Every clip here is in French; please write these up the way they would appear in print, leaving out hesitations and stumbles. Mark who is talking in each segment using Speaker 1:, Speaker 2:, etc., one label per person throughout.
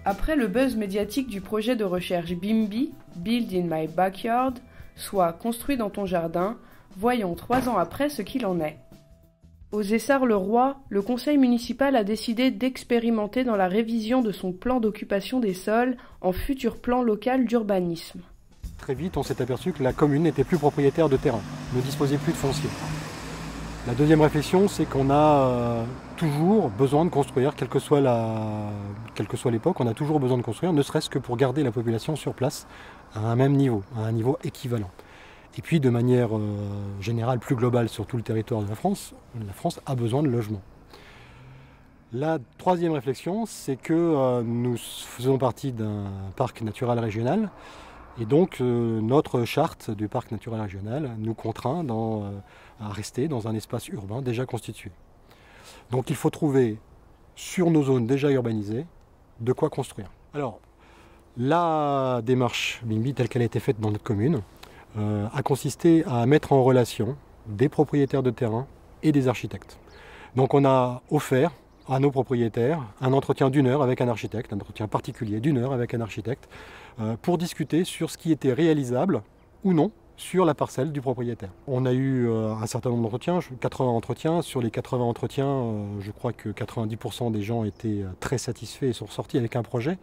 Speaker 1: Après le buzz médiatique du projet de recherche BIMBY, Build in My Backyard, soit construit dans ton jardin, voyons 3 ans après ce qu'il en est. Aux Essarts-le-Roi, le conseil municipal a décidé d'expérimenter dans la révision de son plan d'occupation des sols en futur plan local d'urbanisme.
Speaker 2: Très vite, on s'est aperçu que la commune n'était plus propriétaire de terrain, ne disposait plus de foncier. La deuxième réflexion, c'est qu'on a toujours besoin de construire, quelle que soit l'époque, on a toujours besoin de construire, ne serait-ce que pour garder la population sur place à un même niveau, à un niveau équivalent. Et puis de manière générale, plus globale sur tout le territoire de la France a besoin de logements. La troisième réflexion, c'est que nous faisons partie d'un parc naturel régional et donc notre charte du parc naturel régional nous contraint à rester dans un espace urbain déjà constitué. Donc il faut trouver sur nos zones déjà urbanisées de quoi construire. Alors, la démarche BIMBY telle qu'elle a été faite dans notre commune a consisté à mettre en relation des propriétaires de terrain et des architectes. Donc on a offert à nos propriétaires un entretien d'1 heure avec un architecte, un entretien particulier d'1 heure avec un architecte, pour discuter sur ce qui était réalisable ou non sur la parcelle du propriétaire. On a eu un certain nombre d'entretiens, 80 entretiens. Sur les 80 entretiens, je crois que 90% des gens étaient très satisfaits et sont ressortis avec un projet.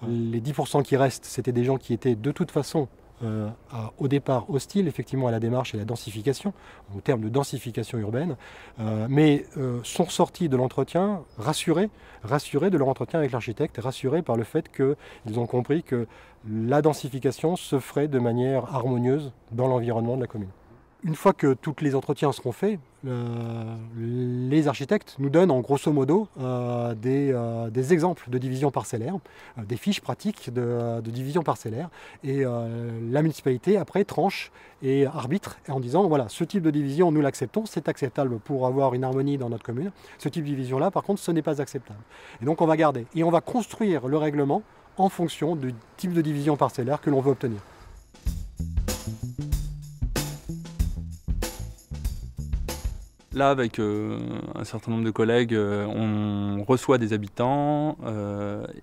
Speaker 2: Les 10% qui restent, c'était des gens qui étaient de toute façon au départ hostiles effectivement à la démarche et à la densification, en termes de densification urbaine, mais sont ressortis de l'entretien rassurés de leur entretien avec l'architecte, rassurés par le fait qu'ils ont compris que la densification se ferait de manière harmonieuse dans l'environnement de la commune. Une fois que tous les entretiens seront faits, les architectes nous donnent en grosso modo des exemples de division parcellaire, des fiches pratiques de division parcellaire. Et la municipalité après tranche et arbitre en disant voilà, ce type de division nous l'acceptons, c'est acceptable pour avoir une harmonie dans notre commune. Ce type de division là par contre ce n'est pas acceptable. Et donc on va garder et on va construire le règlement en fonction du type de division parcellaire que l'on veut obtenir.
Speaker 3: Là, avec un certain nombre de collègues, on reçoit des habitants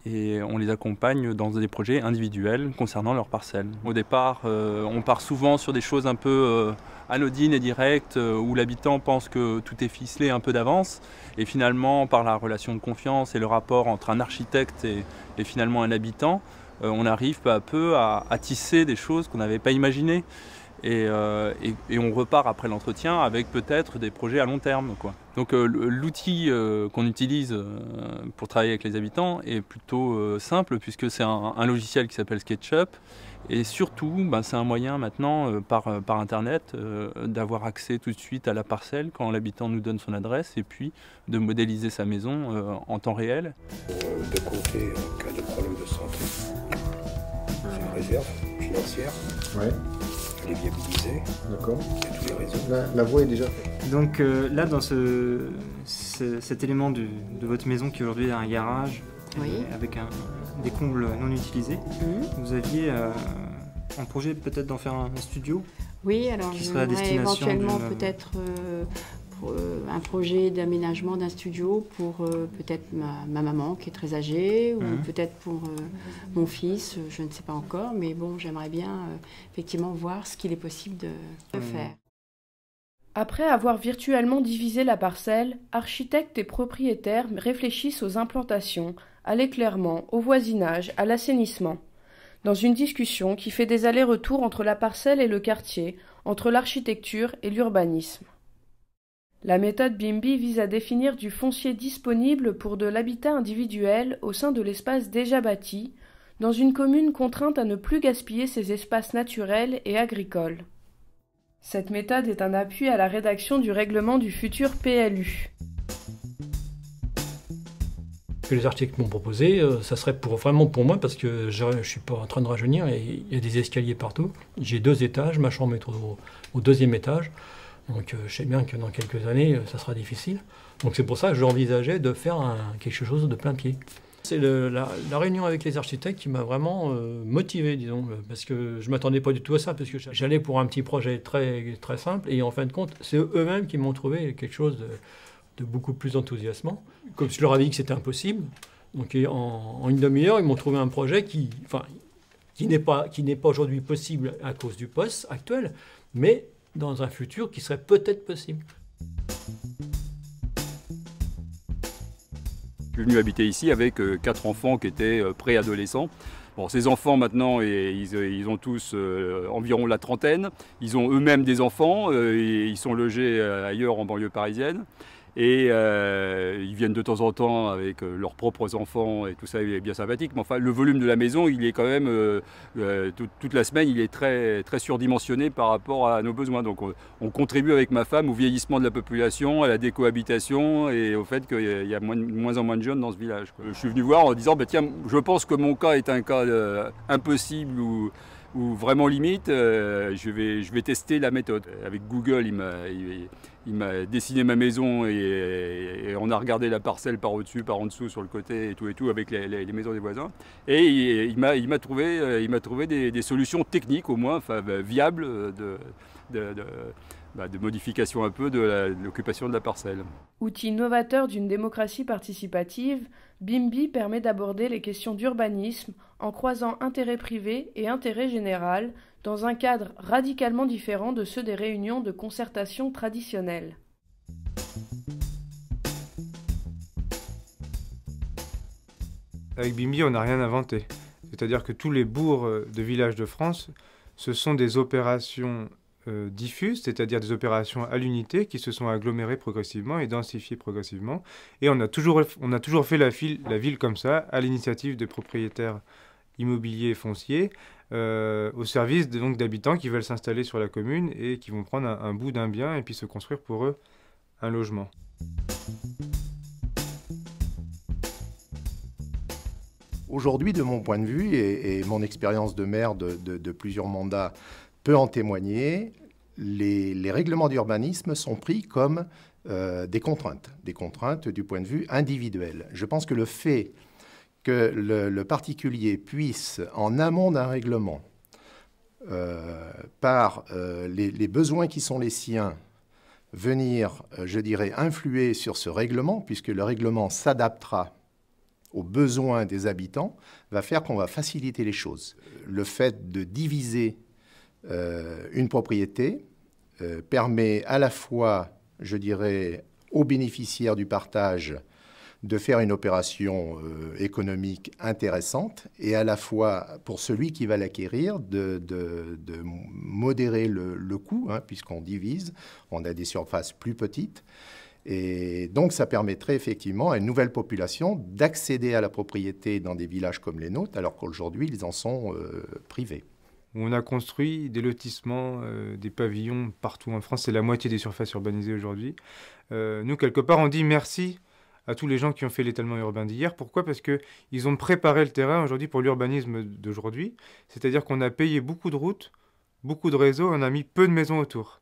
Speaker 3: et on les accompagne dans des projets individuels concernant leurs parcelles. Au départ, on part souvent sur des choses un peu anodines et directes où l'habitant pense que tout est ficelé un peu d'avance. Et finalement, par la relation de confiance et le rapport entre un architecte et finalement un habitant, on arrive peu à peu à tisser des choses qu'on n'avait pas imaginées. Et on repart après l'entretien avec peut-être des projets à long terme, quoi. Donc l'outil qu'on utilise pour travailler avec les habitants est plutôt simple puisque c'est un logiciel qui s'appelle SketchUp et surtout c'est un moyen maintenant par internet d'avoir accès tout de suite à la parcelle quand l'habitant nous donne son adresse et puis de modéliser sa maison en temps réel.
Speaker 4: De compter en cas de problème de santé. C'est une réserve financière.
Speaker 5: Ouais.
Speaker 4: Les viabiliser.
Speaker 5: D'accord.
Speaker 4: Et tous les réseaux.
Speaker 5: La voie est déjà faite.
Speaker 6: Donc là, dans cet élément de votre maison qui aujourd'hui a un garage,
Speaker 7: oui,
Speaker 6: avec des combles non utilisés, vous aviez un projet peut-être d'en faire un studio?
Speaker 7: Oui, alors j'aimerais éventuellement peut-être un projet d'aménagement d'un studio pour peut-être ma maman qui est très âgée ou peut-être pour mon fils, je ne sais pas encore, mais bon, j'aimerais bien effectivement voir ce qu'il est possible de faire.
Speaker 1: Après avoir virtuellement divisé la parcelle, architectes et propriétaires réfléchissent aux implantations, à l'éclairement, au voisinage, à l'assainissement. Dans une discussion qui fait des allers-retours entre la parcelle et le quartier, entre l'architecture et l'urbanisme. La méthode BIMBY vise à définir du foncier disponible pour de l'habitat individuel au sein de l'espace déjà bâti, dans une commune contrainte à ne plus gaspiller ses espaces naturels et agricoles. Cette méthode est un appui à la rédaction du règlement du futur PLU.
Speaker 8: Ce que les architectes m'ont proposé, ça serait vraiment pour moi, parce que je ne suis pas en train de rajeunir, et il y a des escaliers partout. J'ai 2 étages, ma chambre est au 2e étage. Donc je sais bien que dans quelques années, ça sera difficile. Donc c'est pour ça que j'envisageais de faire quelque chose de plein pied. C'est la réunion avec les architectes qui m'a vraiment motivé, disons, parce que je ne m'attendais pas du tout à ça, parce que j'allais pour un petit projet très, très simple, et en fin de compte, c'est eux-mêmes qui m'ont trouvé quelque chose de beaucoup plus enthousiasmant. Comme je leur avais dit que c'était impossible, Donc en une demi-heure, ils m'ont trouvé un projet qui n'est pas aujourd'hui possible à cause du poste actuel, mais dans un futur qui serait peut-être possible.
Speaker 5: Je suis venu habiter ici avec 4 enfants qui étaient préadolescents. Bon, ces enfants maintenant, ils ont tous environ la trentaine. Ils ont eux-mêmes des enfants, et ils sont logés ailleurs en banlieue parisienne. Et ils viennent de temps en temps avec leurs propres enfants et tout ça, il est bien sympathique. Mais enfin, le volume de la maison, il est quand même, toute la semaine, il est très, très surdimensionné par rapport à nos besoins. Donc on contribue avec ma femme au vieillissement de la population, à la décohabitation et au fait qu'il y a de moins en moins de jeunes dans ce village, quoi. Je suis venu voir en disant, bah, tiens, je pense que mon cas est un cas impossible ou vraiment limite, je vais tester la méthode. Avec Google, il m'a dessiné ma maison et on a regardé la parcelle par au-dessus, par en dessous, sur le côté et tout avec les maisons des voisins. Et il m'a trouvé des solutions techniques, au moins, viables de modification un peu de l'occupation de la parcelle.
Speaker 1: Outil novateur d'une démocratie participative, BIMBY permet d'aborder les questions d'urbanisme en croisant intérêt privé et intérêt général dans un cadre radicalement différent de ceux des réunions de concertation traditionnelles.
Speaker 9: Avec BIMBY, on n'a rien inventé. C'est-à-dire que tous les bourgs de villages de France, ce sont des opérations diffuses, c'est-à-dire des opérations à l'unité qui se sont agglomérées progressivement et densifiées progressivement. Et on a toujours fait la ville comme ça, à l'initiative des propriétaires immobiliers et fonciers, au service d'habitants qui veulent s'installer sur la commune et qui vont prendre un bout d'un bien et puis se construire pour eux un logement.
Speaker 10: Aujourd'hui, de mon point de vue, et mon expérience de maire de plusieurs mandats peut en témoigner, les règlements d'urbanisme sont pris comme des contraintes du point de vue individuel. Je pense que le fait que le particulier puisse, en amont d'un règlement, par les besoins qui sont les siens, venir, je dirais, influer sur ce règlement, puisque le règlement s'adaptera aux besoins des habitants, va faire qu'on va faciliter les choses. Le fait de diviser une propriété permet à la fois, je dirais, aux bénéficiaires du partage de faire une opération économique intéressante et à la fois pour celui qui va l'acquérir de modérer le coût, puisqu'on divise, on a des surfaces plus petites. Et donc, ça permettrait effectivement à une nouvelle population d'accéder à la propriété dans des villages comme les nôtres, alors qu'aujourd'hui, ils en sont privés.
Speaker 9: On a construit des lotissements, des pavillons partout en France. C'est la moitié des surfaces urbanisées aujourd'hui. Nous, quelque part, on dit merci à tous les gens qui ont fait l'étalement urbain d'hier. Pourquoi ? Parce qu'ils ont préparé le terrain aujourd'hui pour l'urbanisme d'aujourd'hui. C'est-à-dire qu'on a payé beaucoup de routes, beaucoup de réseaux, on a mis peu de maisons autour.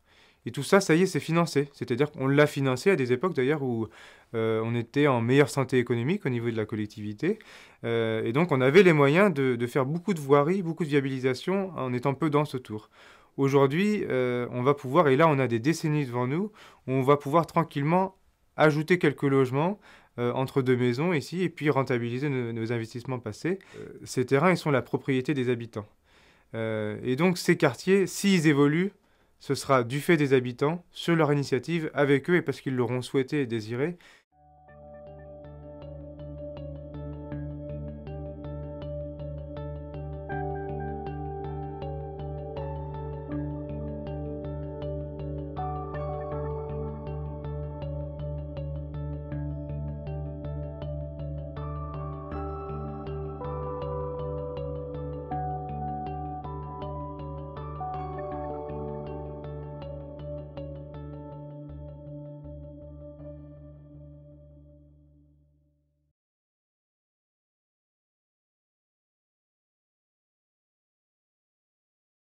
Speaker 9: Et tout ça, ça y est, c'est financé. C'est-à-dire qu'on l'a financé à des époques d'ailleurs où on était en meilleure santé économique au niveau de la collectivité. Et donc on avait les moyens de faire beaucoup de voiries, beaucoup de viabilisation en étant peu dense autour. Aujourd'hui, on va pouvoir, et là on a des décennies devant nous, où on va pouvoir tranquillement ajouter quelques logements entre deux maisons ici et puis rentabiliser nos investissements passés. Ces terrains, ils sont la propriété des habitants. Et donc ces quartiers, s'ils évoluent, ce sera du fait des habitants, sur leur initiative, avec eux et parce qu'ils l'auront souhaité et désiré.